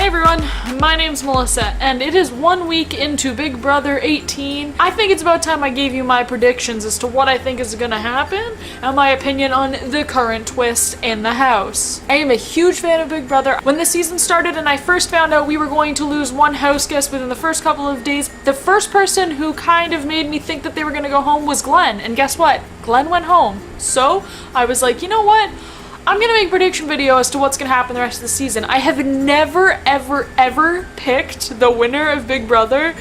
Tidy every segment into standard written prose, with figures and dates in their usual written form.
Hey everyone, my name's Melissa, and it is 1 week into Big Brother 18. I think it's about time I gave you my predictions as to what I think is gonna happen, and my opinion on the current twist in the house. I am a huge fan of Big Brother. When the season started and I first found out we were going to lose one house guest within the first couple of days, the first person who kind of made me think that they were gonna go home was Glenn, and guess what? Glenn went home. So, I was like, you know what? I'm gonna make a prediction video as to what's gonna happen the rest of the season. I have never, ever picked the winner of Big Brother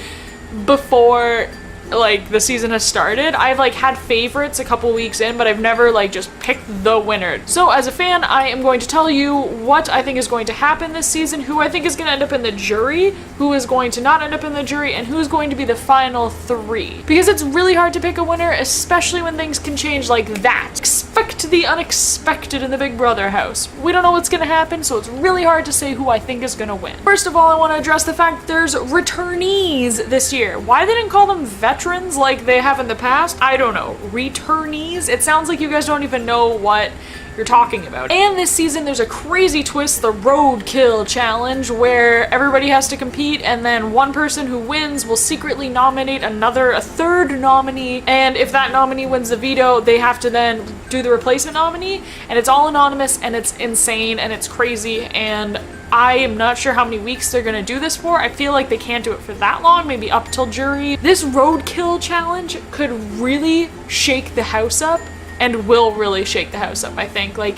before, like, the season has started. I've, like, had favorites a couple weeks in, but I've never, like, just picked the winner. So, as a fan, I am going to tell you what I think is going to happen this season, who I think is gonna end up in the jury, who is going to not end up in the jury, and who's going to be the final three. Because it's really hard to pick a winner, especially when things can change like that. Expect the unexpected in the Big Brother house. We don't know what's gonna happen, so it's really hard to say who I think is gonna win. First of all, I want to address the fact that there's returnees this year. Why they didn't call them veterans like they have in the past, I don't know. Returnees? It sounds like you guys don't even know what you're talking about. And this season there's a crazy twist, the roadkill challenge, where everybody has to compete and then one person who wins will secretly nominate a third nominee, and if that nominee wins the veto, they have to then do the replacement nominee, and it's all anonymous and it's insane and it's crazy, and I am not sure how many weeks they're gonna do this for. I feel like they can't do it for that long, maybe up till jury. This roadkill challenge could really shake the house up, and will really shake the house up, I think. Like,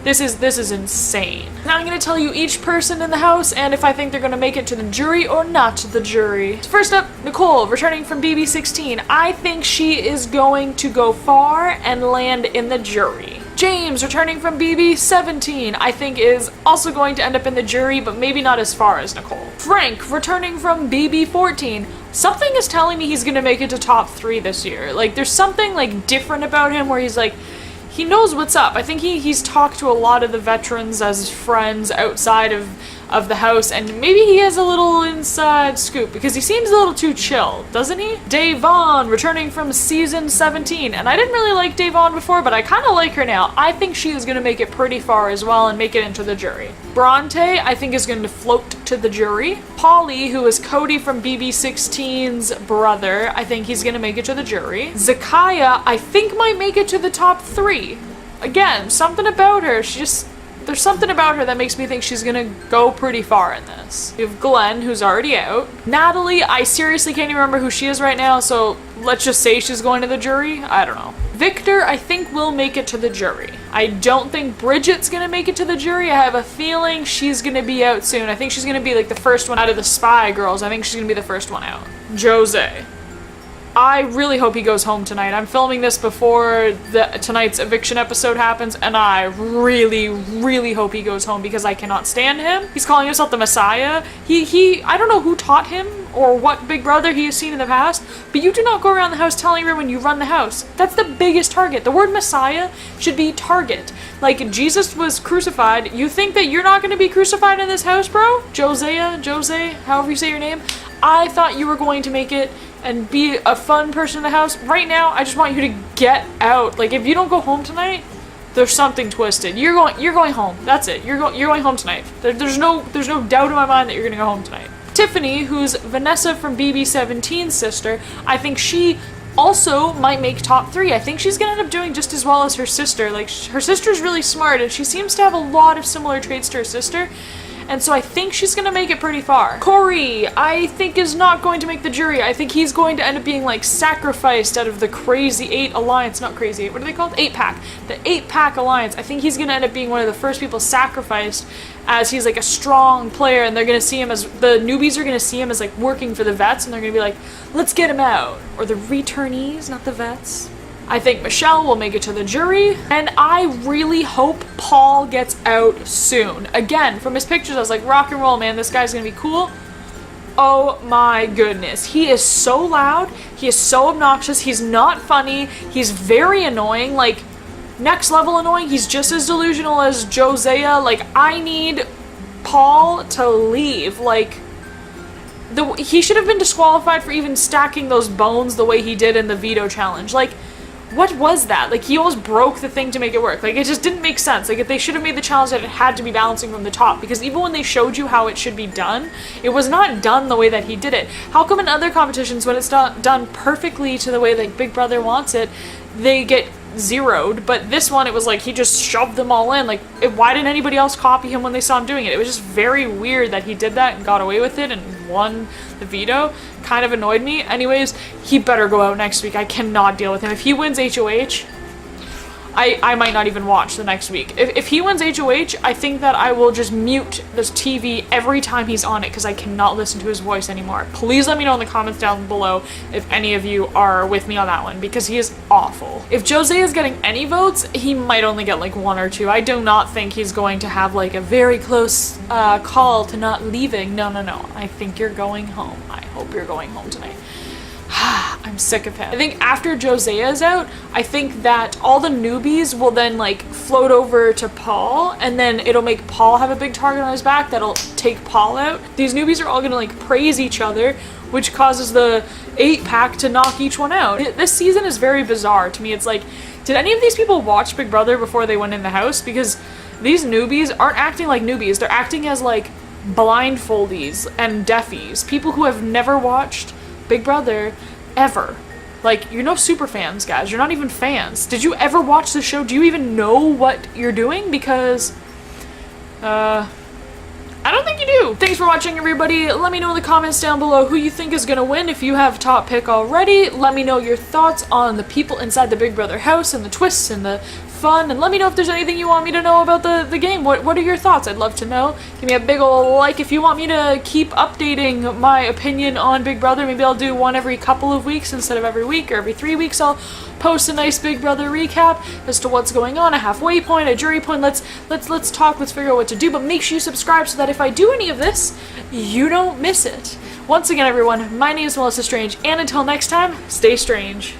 this is insane. Now I'm gonna tell you each person in the house and if I think they're gonna make it to the jury or not to the jury. So first up, Nicole, returning from BB16. I think she is going to go far and land in the jury. James, returning from BB17, I think is also going to end up in the jury, but maybe not as far as Nicole. Frank, returning from BB14, something is telling me he's gonna make it to top 3 this year. Like, there's something, like, different about him where he's, like, he knows what's up. I think he's talked to a lot of the veterans as friends outside of the house, and maybe he has a little inside scoop because he seems a little too chill, doesn't he? Davon, returning from season 17, and I didn't really like Davon before, but I kind of like her now. I think she is going to make it pretty far as well and make it into the jury. Bronte, I think, is going to float to the jury. Polly, who is Cody from BB16's brother, I think he's going to make it to the jury. Zakaya, I think, might make it to the top 3. Again, something about her, there's something about her that makes me think she's gonna go pretty far in this. We have Glenn, who's already out. Natalie, I seriously can't even remember who she is right now, so let's just say she's going to the jury. I don't know. Victor, I think, will make it to the jury. I don't think Bridget's gonna make it to the jury. I have a feeling she's gonna be out soon. I think she's gonna be like the first one out of the Spy Girls. I think she's gonna be the first one out. Jose. I really hope he goes home tonight. I'm filming this before tonight's eviction episode happens, and I really hope he goes home because I cannot stand him. He's calling himself the Messiah. I don't know who taught him or what Big Brother he has seen in the past, but you do not go around the house telling everyone you run the house. That's the biggest target. The word Messiah should be target. Like, Jesus was crucified. You think that you're not going to be crucified in this house, bro? Jose, however you say your name. I thought you were going to make it and be a fun person in the house. Right now, I just want you to get out. Like, if you don't go home tonight, there's something twisted. You're going home. That's it. You're going home tonight. There's no doubt in my mind that you're gonna go home tonight. Tiffany, who's Vanessa from BB17's sister, I think she also might make top 3. I think she's gonna end up doing just as well as her sister. Like, her sister's really smart, and she seems to have a lot of similar traits to her sister. And so I think she's gonna make it pretty far. Cory, I think, is not going to make the jury. I think he's going to end up being, like, sacrificed out of the Crazy 8 Alliance. Not Crazy 8, what are they called? 8-pack. The 8-pack Alliance. I think he's gonna end up being one of the first people sacrificed, as he's, like, a strong player, and they're gonna see him as, the newbies are gonna see him as, like, working for the vets, and they're gonna be like, let's get him out. Or the returnees, not the vets. I think Michelle will make it to the jury, and I really hope Paul gets out soon. Again, from his pictures, I was like, rock and roll, man, this guy's gonna be cool. Oh my goodness, he is so loud, he is so obnoxious, he's not funny, he's very annoying, like, next level annoying. He's just as delusional as Josiah. Like, I need Paul to leave. Like, he should have been disqualified for even stacking those bones the way he did in the veto challenge. Like, what was that? Like, he almost broke the thing to make it work. Like, it just didn't make sense. Like, if they should have made the challenge that it had to be balancing from the top, because even when they showed you how it should be done, it was not done the way that he did it. How come in other competitions, when it's not done perfectly to the way that Big Brother wants it, they get zeroed, but this one, it was like he just shoved them all in. Like, why didn't anybody else copy him when they saw him doing it? It was just very weird that he did that and got away with it and won the veto. Kind of annoyed me. Anyways, he better go out next week. I cannot deal with him. If he wins HOH, I might not even watch the next week. If he wins HOH, I think that I will just mute this TV every time he's on it because I cannot listen to his voice anymore. Please let me know in the comments down below if any of you are with me on that one, because he is awful. If Jose is getting any votes, he might only get like 1 or 2. I do not think he's going to have like a very close call to not leaving. No. I think you're going home. I hope you're going home tonight. I'm sick of him. I think after Josiah is out, I think that all the newbies will then like float over to Paul, and then it'll make Paul have a big target on his back that'll take Paul out. These newbies are all gonna like praise each other, which causes the 8-pack to knock each one out. This season is very bizarre to me. It's like, did any of these people watch Big Brother before they went in the house? Because these newbies aren't acting like newbies. They're acting as like blindfoldies and deafies. People who have never watched Big Brother ever. Like, you're no super fans, guys. You're not even fans. Did you ever watch the show? Do you even know what you're doing? Because I don't think you do. Thanks for watching, everybody. Let me know in the comments down below who you think is gonna win. If you have top pick already, let me know your thoughts on the people inside the Big Brother house and the twists and the fun, and let me know if there's anything you want me to know about the game. What are your thoughts? I'd love to know. Give me a big ol' like if you want me to keep updating my opinion on Big Brother. Maybe I'll do one every couple of weeks instead of every week, or every 3 weeks I'll post a nice Big Brother recap as to what's going on, a halfway point, a jury point. Let's talk, let's figure out what to do, but make sure you subscribe so that if I do any of this, you don't miss it. Once again, everyone, my name is Melissa Strange, and until next time, stay strange.